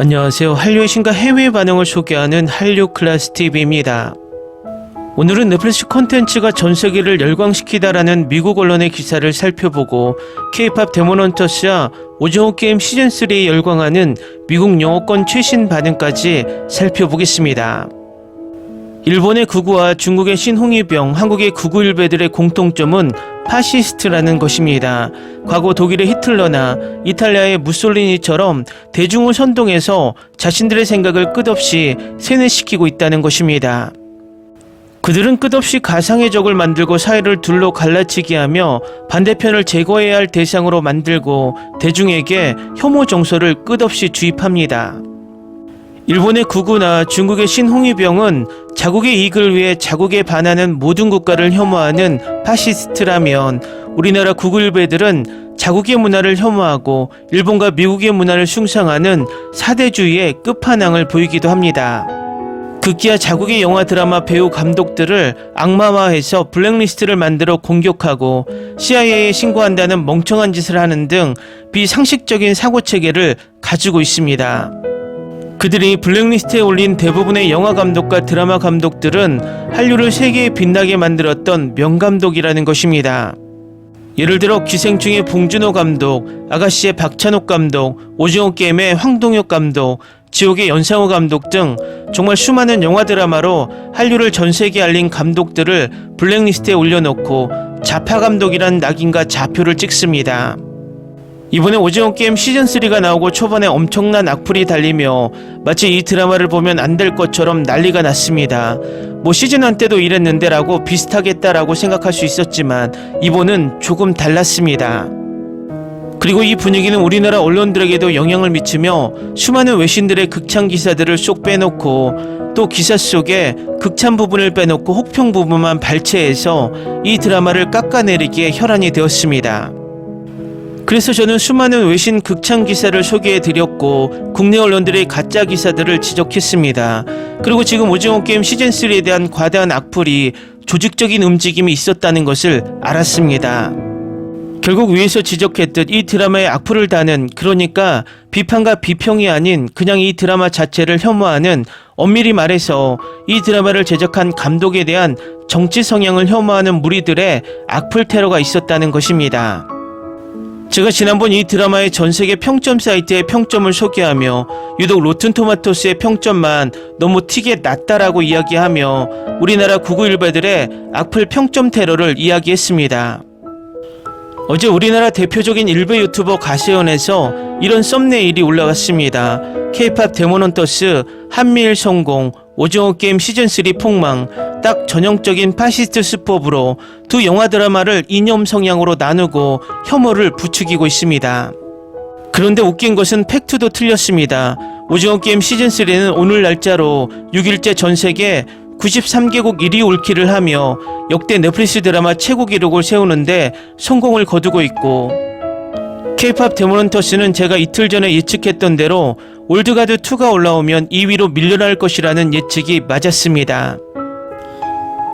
안녕하세요. 한류의 신과 해외 반응을 소개하는 한류 클래스 TV입니다. 오늘은 넷플릭스 콘텐츠가 전 세계를 열광시키다라는 미국 언론의 기사를 살펴보고 K-팝 데몬헌터스와 오징어 게임 시즌3에 열광하는 미국 영어권 최신 반응까지 살펴보겠습니다. 일본의 구구와 중국의 신홍위병, 한국의 구구일베들의 공통점은 파시스트라는 것입니다. 과거 독일의 히틀러나 이탈리아의 무솔리니처럼 대중을 선동해서 자신들의 생각을 끝없이 세뇌시키고 있다는 것입니다. 그들은 끝없이 가상의 적을 만들고 사회를 둘로 갈라치게 하며 반대편을 제거해야 할 대상으로 만들고 대중에게 혐오 정서를 끝없이 주입합니다. 일본의 구구나 중국의 신홍위병은 자국의 이익을 위해 자국에 반하는 모든 국가를 혐오하는 파시스트라면 우리나라 구구일베들은 자국의 문화를 혐오하고 일본과 미국의 문화를 숭상하는 사대주의의 끝판왕을 보이기도 합니다. 극기야 자국의 영화 드라마 배우 감독들을 악마화해서 블랙리스트를 만들어 공격하고 CIA에 신고한다는 멍청한 짓을 하는 등 비상식적인 사고체계를 가지고 있습니다. 그들이 블랙리스트에 올린 대부분의 영화 감독과 드라마 감독들은 한류를 세계에 빛나게 만들었던 명감독이라는 것입니다. 예를 들어 기생충의 봉준호 감독, 아가씨의 박찬욱 감독, 오징어 게임의 황동혁 감독, 지옥의 연상호 감독 등 정말 수많은 영화 드라마로 한류를 전 세계에 알린 감독들을 블랙리스트에 올려놓고 자파 감독이란 낙인과 좌표를 찍습니다. 이번에 오징어 게임 시즌3가 나오고 초반에 엄청난 악플이 달리며 마치 이 드라마를 보면 안 될 것처럼 난리가 났습니다. 뭐 시즌1 때도 이랬는데 라고 비슷하겠다라고 생각할 수 있었지만 이번은 조금 달랐습니다. 그리고 이 분위기는 우리나라 언론들에게도 영향을 미치며 수많은 외신들의 극찬 기사들을 쏙 빼놓고 또 기사 속에 극찬 부분을 빼놓고 혹평 부분만 발췌해서 이 드라마를 깎아내리기에 혈안이 되었습니다. 그래서 저는 수많은 외신 극찬 기사를 소개해드렸고 국내 언론들의 가짜 기사들을 지적했습니다. 그리고 지금 오징어 게임 시즌3에 대한 과다한 악플이 조직적인 움직임이 있었다는 것을 알았습니다. 결국 위에서 지적했듯 이 드라마에 악플을 다는, 그러니까 비판과 비평이 아닌 그냥 이 드라마 자체를 혐오하는, 엄밀히 말해서 이 드라마를 제작한 감독에 대한 정치 성향을 혐오하는 무리들의 악플 테러가 있었다는 것입니다. 제가 지난번 이 드라마의 전세계 평점 사이트의 평점을 소개하며 유독 로튼토마토스의 평점만 너무 튀게 낮다라고 이야기하며 우리나라 구구일베들의 악플 평점 테러를 이야기했습니다. 어제 우리나라 대표적인 일베 유튜버 가세연에서 이런 썸네일이 올라갔습니다. K-팝 데몬헌터스 한미일 성공, 오징어 게임 시즌3 폭망, 딱 전형적인 파시스트 수법으로 두 영화 드라마를 이념 성향으로 나누고 혐오를 부추기고 있습니다. 그런데 웃긴 것은 팩트도 틀렸습니다. 오징어 게임 시즌3는 오늘 날짜로 6일째 전세계 93개국 1위 올킬을 하며 역대 넷플릭스 드라마 최고 기록을 세우는데 성공을 거두고 있고, K-팝 데몬헌터스는 제가 이틀 전에 예측했던 대로 올드가드2가 올라오면 2위로 밀려날 것이라는 예측이 맞았습니다.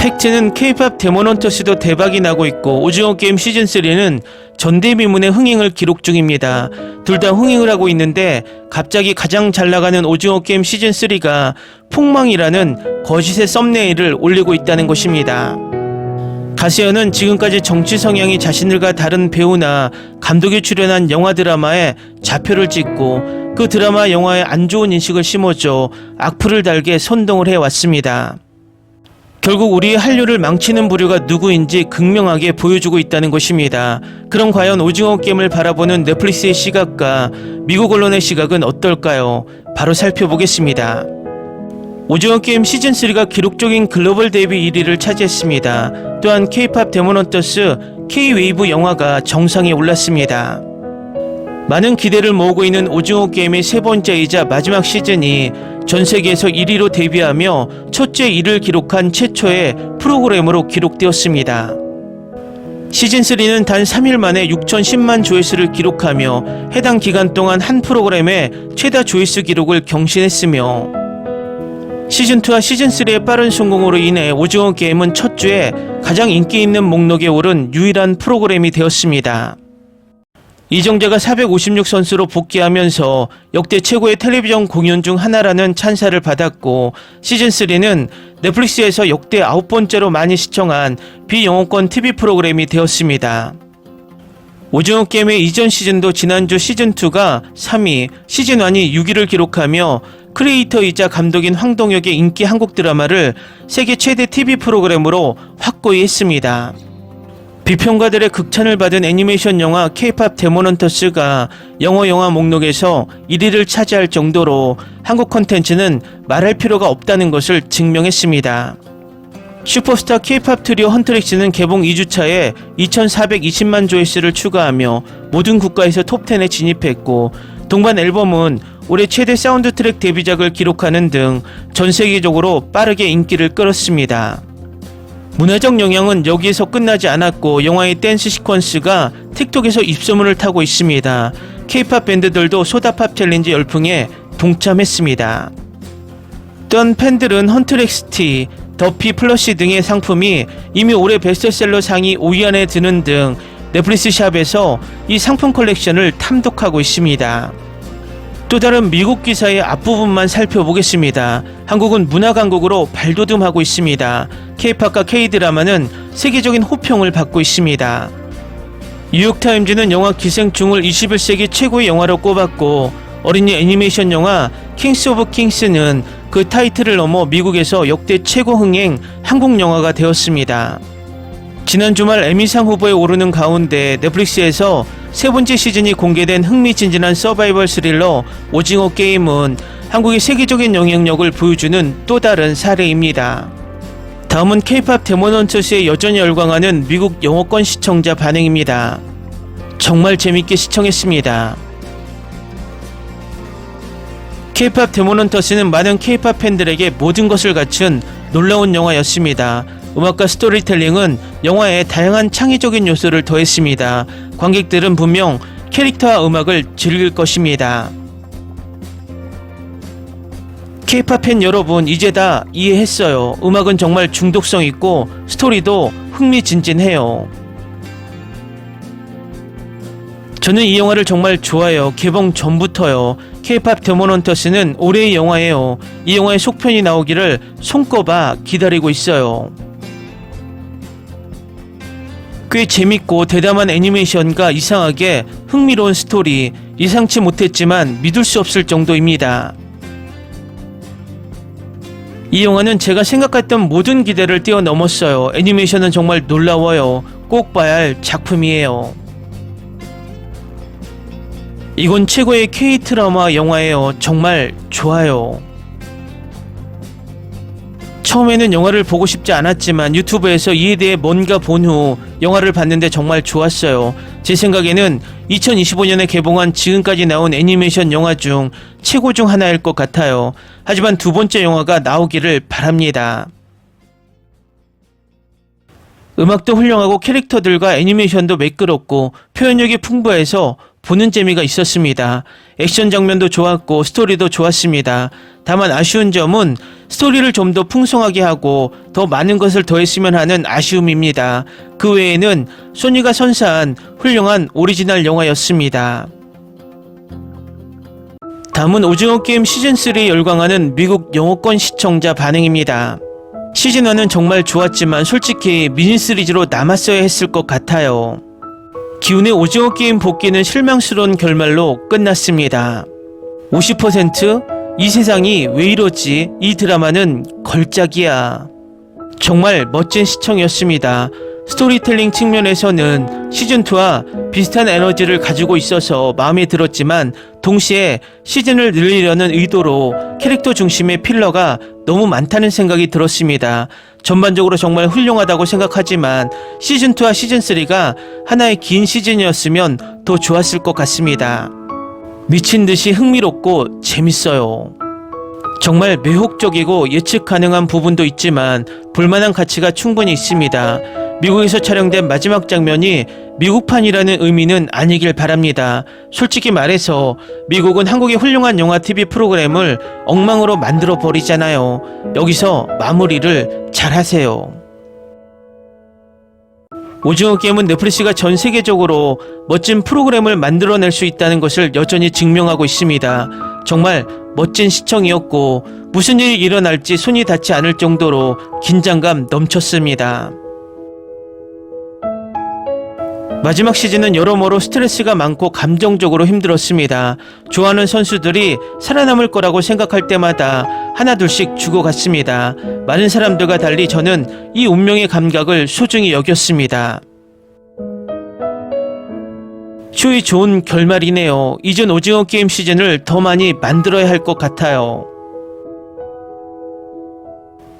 팩트는 K-팝 데몬헌터스도 대박이 나고 있고 오징어 게임 시즌3는 전대미문의 흥행을 기록 중입니다. 둘 다 흥행을 하고 있는데 갑자기 가장 잘 나가는 오징어 게임 시즌3가 폭망이라는 거짓의 썸네일을 올리고 있다는 것입니다. 가세연은 지금까지 정치 성향이 자신들과 다른 배우나 감독이 출연한 영화 드라마에 좌표를 찍고 그 드라마 영화에 안 좋은 인식을 심어줘 악플을 달게 선동을 해왔습니다. 결국 우리의 한류를 망치는 부류가 누구인지 극명하게 보여주고 있다는 것입니다. 그럼 과연 오징어 게임을 바라보는 넷플릭스의 시각과 미국 언론의 시각은 어떨까요? 바로 살펴보겠습니다. 오징어 게임 시즌3가 기록적인 글로벌 데뷔 1위를 차지했습니다. 또한 K-팝 데몬헌터스 K-웨이브 영화가 정상에 올랐습니다. 많은 기대를 모으고 있는 오징어 게임의 세 번째이자 마지막 시즌이 전 세계에서 1위로 데뷔하며 첫째 1위를 기록한 최초의 프로그램으로 기록되었습니다. 시즌3는 단 3일 만에 6,010만 조회수를 기록하며 해당 기간 동안 한 프로그램의 최다 조회수 기록을 경신했으며 시즌2와 시즌3의 빠른 성공으로 인해 오징어 게임은 첫 주에 가장 인기 있는 목록에 오른 유일한 프로그램이 되었습니다. 이정재가 456 선수로 복귀하면서 역대 최고의 텔레비전 공연 중 하나라는 찬사를 받았고, 시즌3는 넷플릭스에서 역대 9번째로 많이 시청한 비영어권 TV 프로그램이 되었습니다. 오징어 게임의 이전 시즌도 지난주 시즌2가 3위, 시즌1이 6위를 기록하며 크리에이터이자 감독인 황동혁의 인기 한국 드라마를 세계 최대 TV 프로그램으로 확고히 했습니다. 비평가들의 극찬을 받은 애니메이션 영화 K-POP 데몬헌터스가 영어 영화 목록에서 1위를 차지할 정도로 한국 콘텐츠는 말할 필요가 없다는 것을 증명했습니다. 슈퍼스타 K-POP 트리오 헌트릭스는 개봉 2주차에 2,420만 조회수를 추가하며 모든 국가에서 톱10에 진입했고, 동반 앨범은 올해 최대 사운드 트랙 데뷔작을 기록하는 등 전 세계적으로 빠르게 인기를 끌었습니다. 문화적 영향은 여기에서 끝나지 않았고, 영화의 댄스 시퀀스가 틱톡에서 입소문을 타고 있습니다. K-POP 밴드들도 소다팝 챌린지 열풍에 동참했습니다. 또한 팬들은 헌트렉스티, 더피 플러시 등의 상품이 이미 올해 베스트셀러 상위 5위 안에 드는 등 넷플릭스 샵에서 이 상품 컬렉션을 탐독하고 있습니다. 또 다른 미국 기사의 앞부분만 살펴보겠습니다. 한국은 문화 강국으로 발돋움하고 있습니다. K-POP과 K-드라마는 세계적인 호평을 받고 있습니다. 뉴욕타임즈는 영화 기생충을 21세기 최고의 영화로 꼽았고, 어린이 애니메이션 영화 킹스 오브 킹스는 그 타이틀을 넘어 미국에서 역대 최고 흥행 한국 영화가 되었습니다. 지난 주말 에미상 후보에 오르는 가운데 넷플릭스에서 세 번째 시즌이 공개된 흥미진진한 서바이벌 스릴러 오징어 게임은 한국의 세계적인 영향력을 보여주는 또 다른 사례입니다. 다음은 K-POP 데몬헌터스에 여전히 열광하는 미국 영어권 시청자 반응입니다. 정말 재밌게 시청했습니다. K-POP 데몬헌터스는 많은 K-POP 팬들에게 모든 것을 갖춘 놀라운 영화였습니다. 음악과 스토리텔링은 영화에 다양한 창의적인 요소를 더했습니다. 관객들은 분명 캐릭터와 음악을 즐길 것입니다. K-POP 팬 여러분, 이제 다 이해했어요. 음악은 정말 중독성 있고 스토리도 흥미진진해요. 저는 이 영화를 정말 좋아해요. 개봉 전부터요. K-POP 데몬헌터스는 올해의 영화예요. 이 영화의 속편이 나오기를 손꼽아 기다리고 있어요. 꽤 재밌고 대담한 애니메이션과 이상하게 흥미로운 스토리, 예상치 못했지만 믿을 수 없을 정도입니다. 이 영화는 제가 생각했던 모든 기대를 뛰어넘었어요. 애니메이션은 정말 놀라워요. 꼭 봐야 할 작품이에요. 이건 최고의 K-드라마 영화예요. 정말 좋아요. 처음에는 영화를 보고 싶지 않았지만 유튜브에서 이에 대해 뭔가 본 후 영화를 봤는데 정말 좋았어요. 제 생각에는 2025년에 개봉한 지금까지 나온 애니메이션 영화 중 최고 중 하나일 것 같아요. 하지만 두 번째 영화가 나오기를 바랍니다. 음악도 훌륭하고 캐릭터들과 애니메이션도 매끄럽고 표현력이 풍부해서 보는 재미가 있었습니다. 액션 장면도 좋았고 스토리도 좋았습니다. 다만 아쉬운 점은 스토리를 좀 더 풍성하게 하고 더 많은 것을 더했으면 하는 아쉬움입니다. 그 외에는 소니가 선사한 훌륭한 오리지널 영화였습니다. 다음은 오징어 게임 시즌3에 열광하는 미국 영어권 시청자 반응입니다. 시즌1은 정말 좋았지만 솔직히 미니 시리즈로 남았어야 했을 것 같아요. 기훈의 오징어 게임 복귀는 실망스러운 결말로 끝났습니다. 50% 이 세상이 왜 이러지? 이 드라마는 걸작이야. 정말 멋진 시청이었습니다. 스토리텔링 측면에서는 시즌2와 비슷한 에너지를 가지고 있어서 마음에 들었지만 동시에 시즌을 늘리려는 의도로 캐릭터 중심의 필러가 너무 많다는 생각이 들었습니다. 전반적으로 정말 훌륭하다고 생각하지만 시즌2와 시즌3가 하나의 긴 시즌이었으면 더 좋았을 것 같습니다. 미친듯이 흥미롭고 재밌어요. 정말 매혹적이고 예측 가능한 부분도 있지만 볼만한 가치가 충분히 있습니다. 미국에서 촬영된 마지막 장면이 미국판이라는 의미는 아니길 바랍니다. 솔직히 말해서 미국은 한국의 훌륭한 영화 TV 프로그램을 엉망으로 만들어 버리잖아요. 여기서 마무리를 잘 하세요. 오징어 게임은 넷플릭스가 전 세계적으로 멋진 프로그램을 만들어낼 수 있다는 것을 여전히 증명하고 있습니다. 정말 멋진 시청이었고 무슨 일이 일어날지 손이 닿지 않을 정도로 긴장감 넘쳤습니다. 마지막 시즌은 여러모로 스트레스가 많고 감정적으로 힘들었습니다. 좋아하는 선수들이 살아남을 거라고 생각할 때마다 하나둘씩 죽어갔습니다. 많은 사람들과 달리 저는 이 운명의 감각을 소중히 여겼습니다. 쇼이 좋은 결말이네요. 이전 오징어 게임 시즌을 더 많이 만들어야 할 것 같아요.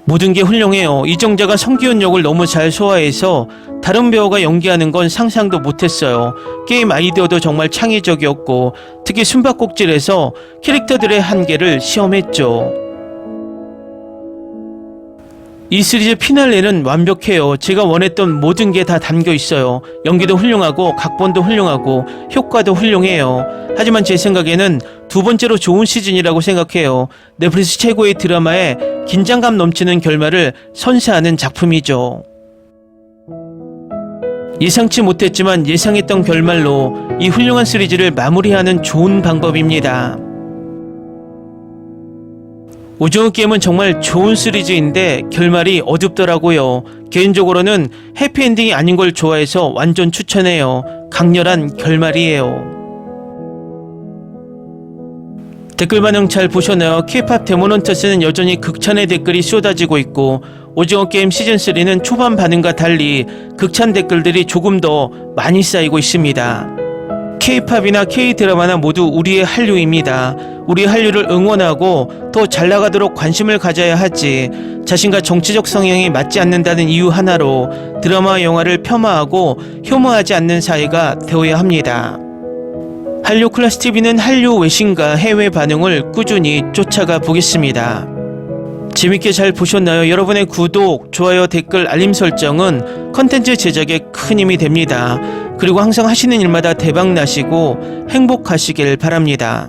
모든 게 훌륭해요. 이정재가 성기훈 역을 너무 잘 소화해서 다른 배우가 연기하는 건 상상도 못했어요. 게임 아이디어도 정말 창의적이었고 특히 숨바꼭질에서 캐릭터들의 한계를 시험했죠. 이 시리즈 피날레는 완벽해요. 제가 원했던 모든 게 다 담겨 있어요. 연기도 훌륭하고 각본도 훌륭하고 효과도 훌륭해요. 하지만 제 생각에는 두 번째로 좋은 시즌이라고 생각해요. 넷플릭스 최고의 드라마에 긴장감 넘치는 결말을 선사하는 작품이죠. 예상치 못했지만 예상했던 결말로 이 훌륭한 시리즈를 마무리하는 좋은 방법입니다. 오징어 게임은 정말 좋은 시리즈인데 결말이 어둡더라고요. 개인적으로는 해피엔딩이 아닌 걸 좋아해서 완전 추천해요. 강렬한 결말이에요. 댓글 반응 잘 보셨나요? K-POP 데모넌터스는 여전히 극찬의 댓글이 쏟아지고 있고 오징어 게임 시즌3는 초반 반응과 달리 극찬 댓글들이 조금 더 많이 쌓이고 있습니다. K-POP이나 K-드라마나 모두 우리의 한류입니다. 우리 한류를 응원하고 더 잘나가도록 관심을 가져야 하지. 자신과 정치적 성향이 맞지 않는다는 이유 하나로 드라마와 영화를 폄하하고 혐오하지 않는 사회가 되어야 합니다. 한류 클래스 TV는 한류 외신과 해외 반응을 꾸준히 쫓아가 보겠습니다. 재밌게 잘 보셨나요? 여러분의 구독, 좋아요, 댓글, 알림 설정은 컨텐츠 제작에 큰 힘이 됩니다. 그리고 항상 하시는 일마다 대박 나시고 행복하시길 바랍니다.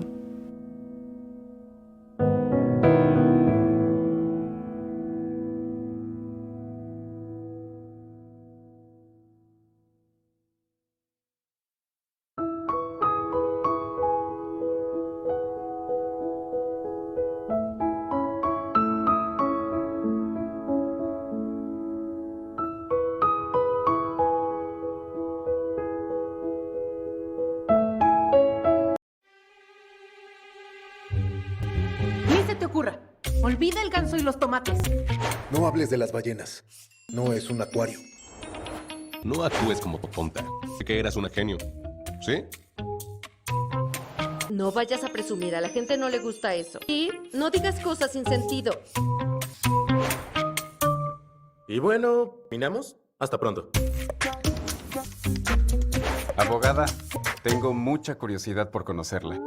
Ni se te ocurra. Olvida el ganso y los tomates. No hables de las ballenas. No es un acuario. No actúes como tonta. Que eras una genio. ¿Sí? No vayas a presumir, a la gente no le gusta eso. Y no digas cosas sin sentido. Y bueno, ¿terminamos? Hasta pronto. Abogada, tengo mucha curiosidad por conocerla.